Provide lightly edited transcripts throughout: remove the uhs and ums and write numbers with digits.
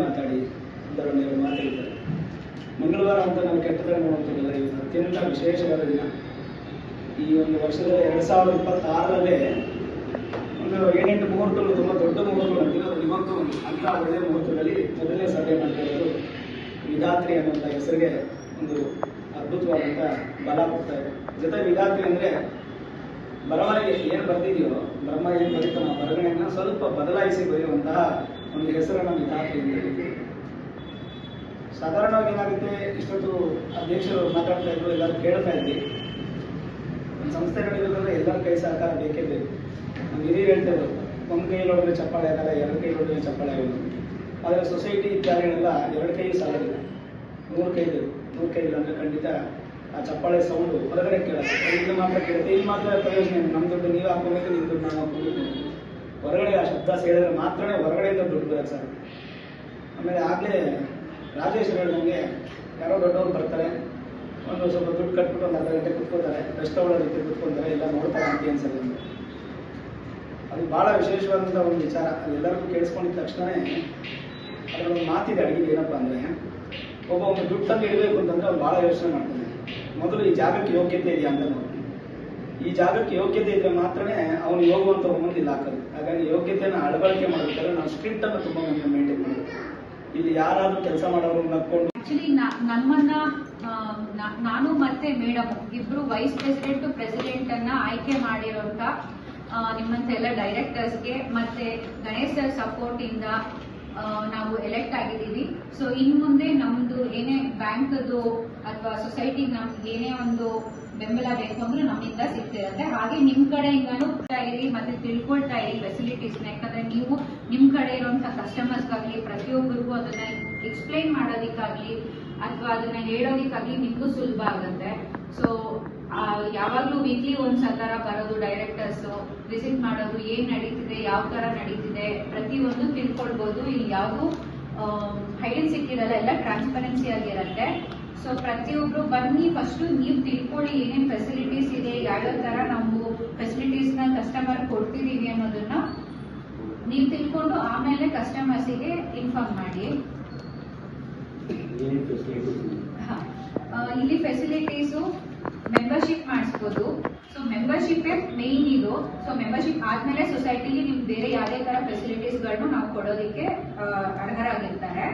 ಮಾತಾಡಿ ಒಂದರಲ್ಲಿ ಮಾತಾಡಿದ್ದಾರೆ. ಮಂಗಳವಾರ ಅಂತ ನಾವು ಕೆಟ್ಟದಾಗ ನೋಡುತ್ತಿಲ್ಲ. ಇದು ಅತ್ಯಂತ ವಿಶೇಷವಾದ ದಿನ. ಈ ಒಂದು ವರ್ಷದ 2026ರಲ್ಲೇ ಒಂದು 7-8 ಮುಹೂರ್ತಗಳು ತುಂಬ ದೊಡ್ಡ ಮುಹೂರ್ತಗಳು. ಇವತ್ತು ಅಂಥ ಒಳ್ಳೆಯ ಮುಹೂರ್ತದಲ್ಲಿ ಮೊದಲನೇ ಸಭೆ ಮಾಡ್ತಾ ಇರೋದು ವಿಧಾತ್ರಿ ಅನ್ನುವಂಥ ಹೆಸರಿಗೆ ಒಂದು ಅದ್ಭುತವಾದಂಥ ಬಲ ಕೊಡ್ತಾ ಇದೆ. ಜೊತೆ ವಿಧಾತ್ರಿ ಅಂದರೆ ಬರವಣಿಗೆ ಏನು ಬರೆದಿದೆಯೋ, ಬ್ರಹ್ಮ ಏನು ಬರೀತಾನೋ ಬರವಣಿಗೆಯನ್ನು ಸ್ವಲ್ಪ ಬದಲಾಯಿಸಿ ಬರೆಯುವಂತಹ ಒಂದು ಹೆಸರನ್ನು ವಿಧಾತ್ರಿ ಅಂತ ಹೇಳ್ತೀವಿ. ಸಾಧಾರಣವಾಗಿ ಏನಾಗುತ್ತೆ, ಇಷ್ಟೊತ್ತು ಅಧ್ಯಕ್ಷರು ಮಾತಾಡ್ತಾ ಇದ್ರು, ಎಲ್ಲರೂ ಕೇಳ್ತಾ ಇದ್ವಿ. ಒಂದು ಸಂಸ್ಥೆ ನಡೆಯಬೇಕಂದ್ರೆ ಎಲ್ಲರ ಕೈ ಸಹಕಾರ ಬೇಕೇ ಬೇಕು. ನಮ್ಮ ಹಿರಿಯರು ಹೇಳ್ತಾರೆ, ಒಂದು ಕೈ ನೋಡಿದ್ರೆ ಚಪ್ಪಾಳೆ ಆಗಲ್ಲ, 2 ಕೈ ನೋಡಿದ್ರೆ ಚಪ್ಪಾಳೆ ಆಗಲ್ಲ. ಆದರೆ ಸೊಸೈಟಿ ಇತ್ಯಾದಿಗಳೆಲ್ಲ 2 ಕೈ ಸಾಲದಿಲ್ಲ, 3 ಕೈ ಬೇಕು. 3 ಕೈ ಇಲ್ಲ ಅಂದರೆ ಖಂಡಿತ ಆ ಚಪ್ಪಾಳೆ ಸೌಂಡು ಹೊರಗಡೆ ಕೇಳಲ್ಲ. ಇಲ್ಲಿ ಮಾತ್ರ ಕೇಳುತ್ತೆ. ಇಲ್ಲಿ ಮಾತ್ರ ಪ್ರಯೋಜನ ಏನು, ನಮ್ಮ ದುಡ್ಡು ನೀವು ಹಾಕೋಬೇಕು, ನಿಮ್ಮ ದುಡ್ಡು ನಾವು ಹಾಕೋಬೇಕು. ಹೊರಗಡೆ ಆ ಶಬ್ದ ಸೇರಿದ್ರೆ ಮಾತ್ರನೇ ಹೊರಗಡೆಯಿಂದ ದುಡ್ಡು ಬರೋಕ್ಕೆ ಸಾಧ್ಯ. ಆಮೇಲೆ ಆಗಲೇ ರಾಜೇಶ್ ಹೇಳಿದಂಗೆ ಯಾರೋ ದೊಡ್ಡವ್ರು ಬರ್ತಾರೆ, ಒಂದು ಸ್ವಲ್ಪ ದುಡ್ಡು ಕಟ್ಬಿಟ್ಟು ಒಂದು ಅರ್ಧ ಗಂಟೆ ಕುತ್ಕೋತಾರೆ, ರೆಸ್ಟೋರೆಂಟ್ ರೀತಿ ಕುತ್ಕೊತಾರೆ, ಎಲ್ಲ ನೋಡ್ತಾರೆ ಅಂತ ಅನ್ಸಲ್ಲ. ಅದು ಭಾಳ ವಿಶೇಷವಾದಂಥ ಒಂದು ವಿಚಾರ. ಅದೆಲ್ಲರಿಗೂ ಕೇಳಿಸ್ಕೊಂಡಿದ್ದ ತಕ್ಷಣವೇ ಅದರೊಂದು ಮಾತಿದೆ ಅಡುಗೆ. ಏನಪ್ಪ ಅಂದರೆ, ಒಬ್ಬ ಒಂದು ದುಡ್ಡು ತಂದು ಇಡಬೇಕು ಅಂತಂದರೆ ಅವ್ನು ಭಾಳ ಯೋಚನೆ ಮಾಡ್ತಾನೆ. ಮೊದಲು ಈ ಜಾಗಕ್ಕೆ ಯೋಗ್ಯತೆ ಇದೆಯಾ ಅಂತ ನೋಡ್ತಾನೆ. ಈ ಜಾಗಕ್ಕೆ ಯೋಗ್ಯತೆ ಇದ್ದರೆ ಮಾತ್ರನೇ ಅವನು ಹೋಗುವಂಥ ಮುಂದೆ ಇಲ್ಲಿ ಹಾಕೋದು. ಹಾಗಾಗಿ ಯೋಗ್ಯತೆಯನ್ನು ಅಳವಡಿಕೆ ಮಾಡಬೇಕಾದ್ರೆ ನಾವು ಸ್ಟ್ರಿಕ್ಟನ್ನು ತುಂಬ ಮೇಂಟೈನ್ ಮಾಡಬೇಕು. ಇಲ್ಲಿ ಯಾರಾದ್ರೂ ಕೆಲಸ ಮಾಡೋರು ನಕ್ಕೊಂಡು ಆಕ್ಚುಲಿ ನಮ್ಮನ್ನ ನಾನು ಮತ್ತೆ ಮೇಡಮ್ ಇಬ್ರು ವೈಸ್ ಪ್ರೆಸಿಡೆಂಟ್ ಅನ್ನ ಆಯ್ಕೆ ಮಾಡಿರೋಂತ ನಿಮ್ಮಂತೆಲ್ಲ ಡೈರೆಕ್ಟರ್ಸ್ಗೆ ಮತ್ತೆ ಗಣೇಶ್ ಸರ್ ಸಪೋರ್ಟ್ ಇಂದ ನಾವು ಎಲೆಕ್ಟ್ ಆಗಿದ್ದೀವಿ. ಸೊ ಇನ್ ಮುಂದೆ ನಮ್ದು ಏನೇ ಬ್ಯಾಂಕ್ದು ಅಥವಾ ಸೊಸೈಟಿ ನಮ್ಗೆ ಏನೇ ಒಂದು ಬೆಂಬಲ ಬೇಕು ಅಂದ್ರೆ ನಮ್ಮಿಂದ ಸಿಗ್ತಿರತ್ತೆ. ಹಾಗೆ ನಿಮ್ ಕಡೆಯಿಂದಾನು ಇರಿ ಮತ್ತೆ ತಿಳ್ಕೊಳ್ತಾ ಇರಿ ಫೆಸಿಲಿಟೀಸ್ನ. ಯಾಕಂದ್ರೆ ನೀವು ನಿಮ್ ಕಡೆ ಇರುವಂತಹ ಕಸ್ಟಮರ್ಸ್ಗಾಗ್ಲಿ ಪ್ರತಿಯೊಬ್ಬರಿಗೂ ಅದನ್ನ ಎಕ್ಸ್ಪ್ಲೈನ್ ಮಾಡೋದಿಕ್ಕಾಗ್ಲಿ ಅಥವಾ ಅದನ್ನ ಹೇಳೋದಿಕ್ಕಾಗ್ಲಿ ನಿಮ್ಗೂ ಸುಲಭ ಆಗುತ್ತೆ. ಸೊ ಯಾವಾಗ್ಲೂ ವೀಕ್ಲಿ ಒಂದ್ಸಲ ಬರೋದು, ಡೈರೆಕ್ಟರ್ಸ್ ವಿಸಿಟ್ ಮಾಡೋದು, ಏನ್ ನಡೀತಿದೆ, ಯಾವ ತರ ನಡೀತಿದೆ ಪ್ರತಿಯೊಂದು ತಿಳ್ಕೊಳ್ಬಹುದು. ಇಲ್ಲಿ ಯಾವುದು ಹೈಡ್ ಸಿಕ್ಕಿರಲ್ಲ, ಎಲ್ಲ ಟ್ರಾನ್ಸ್ಪರೆನ್ಸಿ ಆಗಿರತ್ತೆ. ಸೊ ಪ್ರತಿಯೊಬ್ರು ಬನ್ನಿ, ಫಸ್ಟ್ ನೀವು ತಿಳ್ಕೊಳ್ಳಿ ಏನೇನ್ ಫೆಸಿಲಿಟೀಸ್ ಇದೆ, ಯಾವ್ಯಾವ ತರ ನಾವು ಫೆಸಿಲಿಟೀಸ್ ನ ಕಸ್ಟಮರ್ ಕೊಡ್ತಿದೀವಿ ಅನ್ನೋದನ್ನ ನೀವು ತಿಳ್ಕೊಂಡು ಆಮೇಲೆ ಕಸ್ಟಮರ್ಸಿಗೆ ಇನ್ಫಾರ್ಮ್ ಮಾಡಿ. ಇಲ್ಲಿ ಫೆಸಿಲಿಟೀಸು ಮೆಂಬರ್ಶಿಪ್ ಮಾಡಿಸ್ಬೋದು. ಸೊ ಮೆಂಬರ್ಶಿಪ್ ಮೇನ್ ಇದು. ಸೊ ಮೆಂಬರ್ಶಿಪ್ ಆದ್ಮೇಲೆ ಸೊಸೈಟಿಲಿ ನಿಮ್ಗೆ ಬೇರೆ ಯಾವುದೇ ತರ ಫೆಸಿಲಿಟೀಸ್ಗಳನ್ನು ನಾವು ಕೊಡೋದಕ್ಕೆ ಅರ್ಹರಾಗಿರ್ತಾರೆ.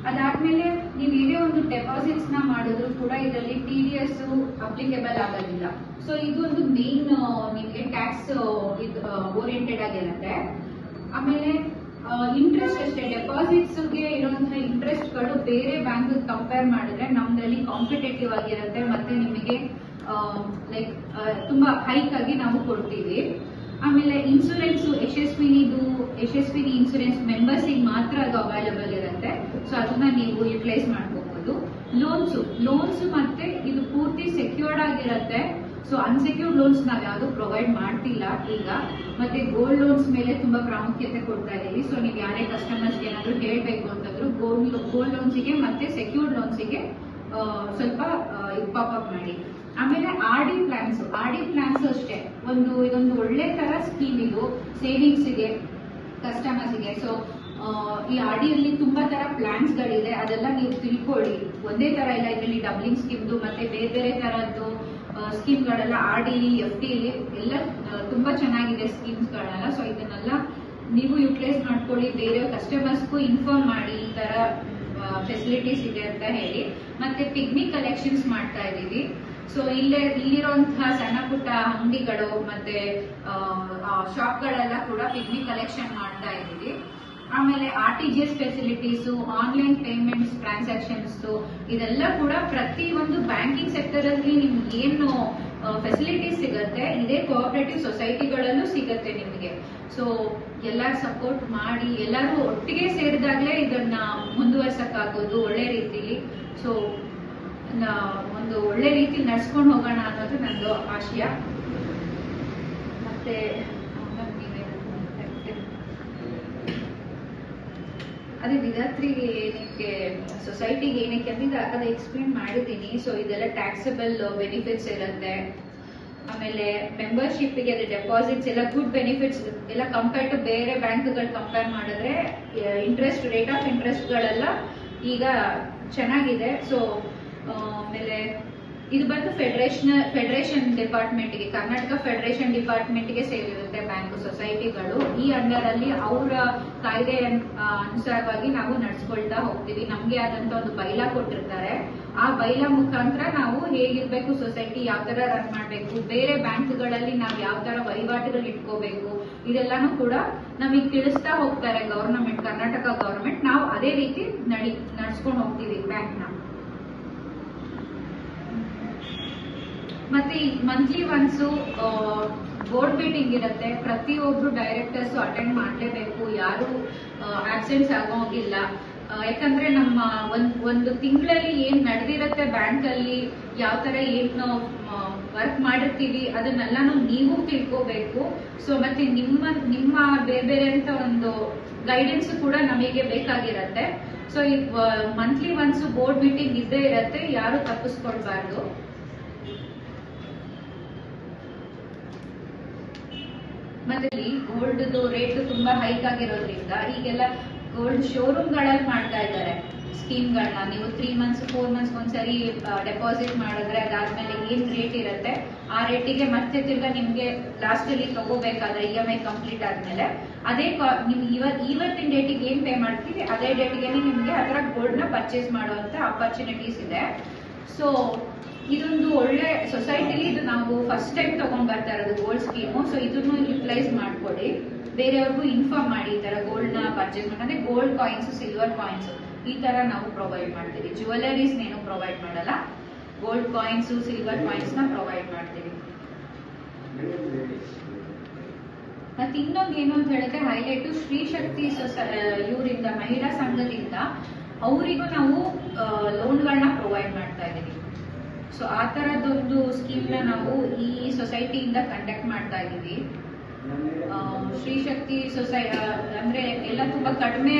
ಅದಾದ್ಮೇಲೆ ನೀವು ಏನೇ ಒಂದು ಡೆಪಾಸಿಟ್ಸ್ ನ ಮಾಡಿದ್ರು ಕೂಡ ಇದರಲ್ಲಿ TDS ಅಪ್ಲಿಕೇಬಲ್ ಆಗೋದಿಲ್ಲ. ಸೊ ಇದು ಒಂದು ಮೇನ್ ನಿಮಗೆ ಟ್ಯಾಕ್ಸ್ ಓರಿಯೆಂಟೆಡ್ ಆಗಿರುತ್ತೆ. ಆಮೇಲೆ ಇಂಟ್ರೆಸ್ಟ್ ಅಷ್ಟೇ, ಡೆಪಾಸಿಟ್ಸ್ಗೆ ಇರುವಂತಹ ಇಂಟ್ರೆಸ್ಟ್ಗಳು ಬೇರೆ ಬ್ಯಾಂಕ್ ಕಂಪೇರ್ ಮಾಡಿದ್ರೆ ನಮ್ದ್ರಲ್ಲಿ ಕಾಂಪಿಟೇಟಿವ್ ಆಗಿರುತ್ತೆ ಮತ್ತೆ ನಿಮಗೆ ಲೈಕ್ ತುಂಬಾ ಹೈಕ್ ಆಗಿ ನಾವು ಕೊಡ್ತೀವಿ. ಆಮೇಲೆ ಇನ್ಸೂರೆನ್ಸ್ ಯಶಸ್ವಿನಿ ಇನ್ಸೂರೆನ್ಸ್ ಮೆಂಬರ್ಸಿಗೆ ಮಾತ್ರ ಅದು ಅವೈಲಬಲ್ ಇರುತ್ತೆ. ಸೊ ಅದನ್ನ ನೀವು ಯುಟಿಲೈಸ್ ಮಾಡ್ಕೋಬಹುದು. ಲೋನ್ಸ್ ಮತ್ತೆ ಇದು ಪೂರ್ತಿ ಸೆಕ್ಯೂರ್ಡ್ ಆಗಿರುತ್ತೆ. ಸೊ ಅನ್ಸೆಕ್ಯೂರ್ಡ್ ಲೋನ್ಸ್ ನಾವ್ ಯಾವ್ದು ಪ್ರೊವೈಡ್ ಮಾಡ್ತಿಲ್ಲ ಈಗ. ಮತ್ತೆ ಗೋಲ್ಡ್ ಲೋನ್ಸ್ ಮೇಲೆ ತುಂಬಾ ಪ್ರಾಮುಖ್ಯತೆ ಕೊಡ್ತಾ ಇದೀವಿ. ಸೊ ನೀವು ಯಾರೇ ಕಸ್ಟಮರ್ಸ್ ಏನಾದ್ರು ಹೇಳ್ಬೇಕು ಅಂತಂದ್ರು ಗೋಲ್ಡ್ ಲೋನ್ಸಿಗೆ ಮತ್ತೆ ಸೆಕ್ಯೂರ್ಡ್ ಲೋನ್ಸಿಗೆ ಸ್ವಲ್ಪ ಪಾಪಪ್ ಮಾಡಿ. ಆಮೇಲೆ RD ಪ್ಲಾನ್ಸ್ ಅಷ್ಟೇ ಇದೊಂದು ಒಳ್ಳೆ ತರ ಸ್ಕೀಮ್. ಇದು ಸೇವಿಂಗ್ಸ್ಗೆ ಕಸ್ಟಮರ್ಸ್ಗೆ. ಸೊ ಈ RD ಅಲ್ಲಿ ತುಂಬಾ ತರ ಪ್ಲಾನ್ಸ್ ಗಳಿದೆ, ಅದೆಲ್ಲ ನೀವು ತಿಳ್ಕೊಳ್ಳಿ. ಒಂದೇ ತರ ಇಲ್ಲ, ಇದರಲ್ಲಿ ಡಬ್ಲಿಂಗ್ ಸ್ಕೀಮ್ದು ಮತ್ತೆ ಬೇರೆ ಬೇರೆ ತರದ್ದು ಸ್ಕೀಮ್ಗಳೆಲ್ಲ RD FD ಎಲ್ಲ ತುಂಬಾ ಚೆನ್ನಾಗಿದೆ ಸ್ಕೀಮ್ಸ್ಗಳೆಲ್ಲ. ಸೊ ಇದನ್ನೆಲ್ಲ ನೀವು ಯುಟಿಲೈಸ್ ಮಾಡ್ಕೊಳ್ಳಿ. ಬೇರೆ ಕಸ್ಟಮರ್ಸ್ಗೂ ಇನ್ಫಾರ್ಮ್ ಮಾಡಿ ಈ ತರ ಫೆಸಿಲಿಟೀಸ್ ಇದೆ ಅಂತ ಹೇಳಿ. ಮತ್ತೆ ಪಿಗ್ಮಿ ಕಲೆಕ್ಷನ್ಸ್ ಮಾಡ್ತಾ ಇದೀವಿ. ಸೊ ಇಲ್ಲಿರುವಂತಹ ಸಣ್ಣ ಪುಟ್ಟ ಅಂಗಡಿಗಳು ಮತ್ತೆ ಶಾಪ್ಗಳೆಲ್ಲ ಕೂಡ ಪಿಗ್ಮಿ ಕಲೆಕ್ಷನ್ ಮಾಡ್ತಾ ಇದೀವಿ. ಆಮೇಲೆ RTGS facilities, online payments transactions, ಇದೆಲ್ಲ ಕೂಡ ಪ್ರತಿ ಒಂದು ಬ್ಯಾಂಕಿಂಗ್ ಸೆಕ್ಟರ್ ಅಲ್ಲಿ ನಿಮ್ಗೆ ಏನು ಫೆಸಿಲಿಟೀಸ್ ಸಿಗತ್ತೆ ಇದೇ ಕೋಆಪರೇಟಿವ್ ಸೊಸೈಟಿಗಳಲ್ಲೂ ಸಿಗತ್ತೆ ನಿಮಗೆ. ಸೊ ಎಲ್ಲರೂ ಸಪೋರ್ಟ್ ಮಾಡಿ, ಎಲ್ಲರೂ ಒಟ್ಟಿಗೆ ಸೇರಿದಾಗಲೇ ಇದನ್ನ ಮುಂದುವರ್ಸಕ್ಕಾಗೋದು ಒಳ್ಳೆ ರೀತಿಲಿ. ಸೊ ಒಂದು ಒಳ್ಳೆ ರೀತಿ ನಡ್ಸ್ಕೊಂಡು ಹೋಗೋಣ ಅನ್ನೋದು ನಂದು ಆಶಯ. ಮತ್ತೆ ಅದೇ ವಿಧಾತ್ರಿ ಏನಕ್ಕೆ ಸೊಸೈಟಿಗೆ ಏನಕ್ಕೆ ಅಂತ ಅದು ಎಕ್ಸ್ಪ್ಲೇನ್ ಮಾಡಿದ್ದೀನಿ. ಸೊ ಇದೆಲ್ಲ ಟ್ಯಾಕ್ಸಬಲ್ ಬೆನಿಫಿಟ್ಸ್ ಇರುತ್ತೆ. ಆಮೇಲೆ ಮೆಂಬರ್ಶಿಪ್ಗೆ ಡೆಪಾಸಿಟ್ಸ್ ಎಲ್ಲ ಗುಡ್ ಬೆನಿಫಿಟ್ಸ್ ಎಲ್ಲ ಕಂಪೇರ್ ಟು ಬೇರೆ ಬ್ಯಾಂಕ್ಗಳು ಕಂಪೇರ್ ಮಾಡಿದ್ರೆ ರೇಟ್ ಆಫ್ ಇಂಟ್ರೆಸ್ಟ್ಗಳೆಲ್ಲ ಈಗ ಚೆನ್ನಾಗಿದೆ. ಸೊ ಆಮೇಲೆ ಇದು ಬಂದು ಫೆಡರೇಷನ್ ಡಿಪಾರ್ಟ್ಮೆಂಟ್ಗೆ, ಕರ್ನಾಟಕ ಫೆಡರೇಷನ್ ಡಿಪಾರ್ಟ್ಮೆಂಟ್ಗೆ ಸೇರಿರುತ್ತೆ ಬ್ಯಾಂಕ್ ಸೊಸೈಟಿಗಳು. ಈ ಅಂಡರ್ ಅಲ್ಲಿ ಅವರ ಕಾಯ್ದೆ ಅನುಸಾರವಾಗಿ ನಾವು ನಡ್ಸ್ಕೊಳ್ತಾ ಹೋಗ್ತೀವಿ. ನಮ್ಗೆ ಆದಂತ ಒಂದು ಬೈಲಾ ಕೊಟ್ಟಿರ್ತಾರೆ. ಆ ಬೈಲಾ ಮುಖಾಂತರ ನಾವು ಹೇಗಿರ್ಬೇಕು, ಸೊಸೈಟಿ ಯಾವ ತರ ರನ್ ಮಾಡ್ಬೇಕು, ಬೇರೆ ಬ್ಯಾಂಕ್ಗಳಲ್ಲಿ ನಾವು ಯಾವ ತರ ವಹಿವಾಟುಗಳು ಇಟ್ಕೋಬೇಕು, ಇದೆಲ್ಲಾನು ಕೂಡ ನಮಗೆ ತಿಳಿಸ್ತಾ ಹೋಗ್ತಾರೆ ಗವರ್ನಮೆಂಟ್, ಕರ್ನಾಟಕ ಗವರ್ನಮೆಂಟ್. ನಾವು ಅದೇ ರೀತಿ ನಡ್ಸ್ಕೊಂಡು ಹೋಗ್ತೀವಿ ಬ್ಯಾಂಕ್ ನ. ಮತ್ತೆ ಈ ಮಂತ್ಲಿ ಒನ್ಸ್ ಬೋರ್ಡ್ ಮೀಟಿಂಗ್ ಇರುತ್ತೆ. ಪ್ರತಿಯೊಬ್ರು ಡೈರೆಕ್ಟರ್ಸ್ ಅಟೆಂಡ್ ಮಾಡಲೇಬೇಕು, ಯಾರು ಆಬ್ಸೆಂಟ್ಸ್ ಆಗೋಗಿಲ್ಲ. ಯಾಕಂದ್ರೆ ನಮ್ಮ ಒಂದು ತಿಂಗಳಲ್ಲಿ ಏನ್ ನಡೆದಿರುತ್ತೆ ಬ್ಯಾಂಕ್ ಅಲ್ಲಿ, ಯಾವ ತರ ಏನು ವರ್ಕ್ ಮಾಡಿರ್ತೀವಿ ಅದನ್ನೆಲ್ಲಾನು ನೀವು ತಿಳ್ಕೋಬೇಕು. ಸೊ ಮತ್ತೆ ನಿಮ್ಮ ಬೇರೆ ಬೇರೆ ಅಂತ ಒಂದು ಗೈಡೆನ್ಸ್ ಕೂಡ ನಮಗೆ ಬೇಕಾಗಿರತ್ತೆ. ಸೊ ಈ ಮಂತ್ಲಿ ಒನ್ಸ್ ಬೋರ್ಡ್ ಮೀಟಿಂಗ್ ಇದ್ದೇ ಇರತ್ತೆ, ಯಾರು ತಪ್ಪಿಸ್ಕೊಳ್ಬಾರ್ದು. ಮತ್ತೆ ಗೋಲ್ಡ್ ರೇಟ್ ತುಂಬಾ ಹೈಕ್ ಆಗಿರೋದ್ರಿಂದ ಈಗೆಲ್ಲ ಗೋಲ್ಡ್ ಶೋರೂಮ್ ಗಳಲ್ಲಿ ಮಾಡ್ತಾ ಇದ್ದಾರೆ ಸ್ಕೀಮ್ಗಳನ್ನ. ನೀವು 3 months 4 months ಒಂದ್ಸರಿ ಡೆಪಾಸಿಟ್ ಮಾಡಿದ್ರೆ ಅದಾದ್ಮೇಲೆ ಏನ್ ರೇಟ್ ಇರುತ್ತೆ ಆ ರೇಟಿಗೆ ಮತ್ತೆ ತಿರ್ಗಾ ನಿಮ್ಗೆ ಲಾಸ್ಟ್ ಅಲ್ಲಿ ತಗೋಬೇಕಾದ್ರೆ EMI ಕಂಪ್ಲೀಟ್ ಆದ್ಮೇಲೆ ಅದೇ ನಿಮ್ ಇವತ್ತಿನ ಡೇಟಿಗೆ ಏನ್ ಪೇ ಮಾಡ್ತೀವಿ ಅದೇ ಡೇಟಿಗೆ ನಿಮ್ಗೆ ಅದರ ಗೋಲ್ಡ್ ನ ಪರ್ಚೇಸ್ ಮಾಡುವಂತ ಅಪರ್ಚುನಿಟೀಸ್ ಇದೆ. ಸೊ ಇದೊಂದು ಒಳ್ಳೆ ಸೊಸೈಟಿಲಿ ಇದು ನಾವು ಫಸ್ಟ್ ಟೈಮ್ ತಗೊಂಡ್ ಬರ್ತಾ ಇರೋದು ಗೋಲ್ಡ್ ಸ್ಕೀಮು. ಸೊ ಇದನ್ನು ಯುಟಿಲೈಸ್ ಮಾಡ್ಕೊಳ್ಳಿ, ಬೇರೆಯವ್ರಿಗೂ ಇನ್ಫಾರ್ಮ್ ಮಾಡಿ ಈ ತರ ಗೋಲ್ಡ್ ನ ಪರ್ಚೇಸ್ ಮಾಡಿ. ಗೋಲ್ಡ್ ಕಾಯಿನ್ಸ್, ಸಿಲ್ವರ್ ಕಾಯಿನ್ಸ್ ಈ ತರ ನಾವು ಪ್ರೊವೈಡ್ ಮಾಡ್ತೀವಿ. ಜ್ಯುವೆಲರೀಸ್ ಏನು ಪ್ರೊವೈಡ್ ಮಾಡಲ್ಲ, ಗೋಲ್ಡ್ ಕಾಯಿನ್ಸ್, ಸಿಲ್ವರ್ ಕಾಯಿನ್ಸ್ ನ ಪ್ರೊವೈಡ್ ಮಾಡ್ತೀವಿ. ಮತ್ತೆ ಇನ್ನೊಂದು ಏನು ಅಂತ ಹೇಳಿದ್ರೆ ಹೈಲೈಟ್, ಶ್ರೀ ಶಕ್ತಿ ಇವರಿಂದ, ಮಹಿಳಾ ಸಂಘದಿಂದ ಅವರಿಗೂ ನಾವು ಲೋನ್ಗಳನ್ನ ಪ್ರೊವೈಡ್ ಮಾಡ್ತಾ ಇದ್ದೀವಿ. ಸೊ ಆ ತರದೊಂದು ಸ್ಕೀಮ್ ನ ನಾವು ಈ ಸೊಸೈಟಿಯಿಂದ ಕಂಡಕ್ಟ್ ಮಾಡ್ತಾ ಇದೀವಿ. ಶ್ರೀ ಶಕ್ತಿ ಅಂದ್ರೆ ಎಲ್ಲ ತುಂಬಾ ಕಡಿಮೆ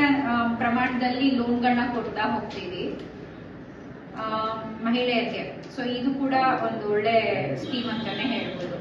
ಪ್ರಮಾಣದಲ್ಲಿ ಲೋನ್ಗಳನ್ನ ಕೊಡ್ತಾ ಹೋಗ್ತೀವಿ ಮಹಿಳೆಯರಿಗೆ. ಸೊ ಇದು ಕೂಡ ಒಂದು ಒಳ್ಳೆ ಸ್ಕೀಮ್ ಅಂತಾನೆ ಹೇಳ್ಬೋದು.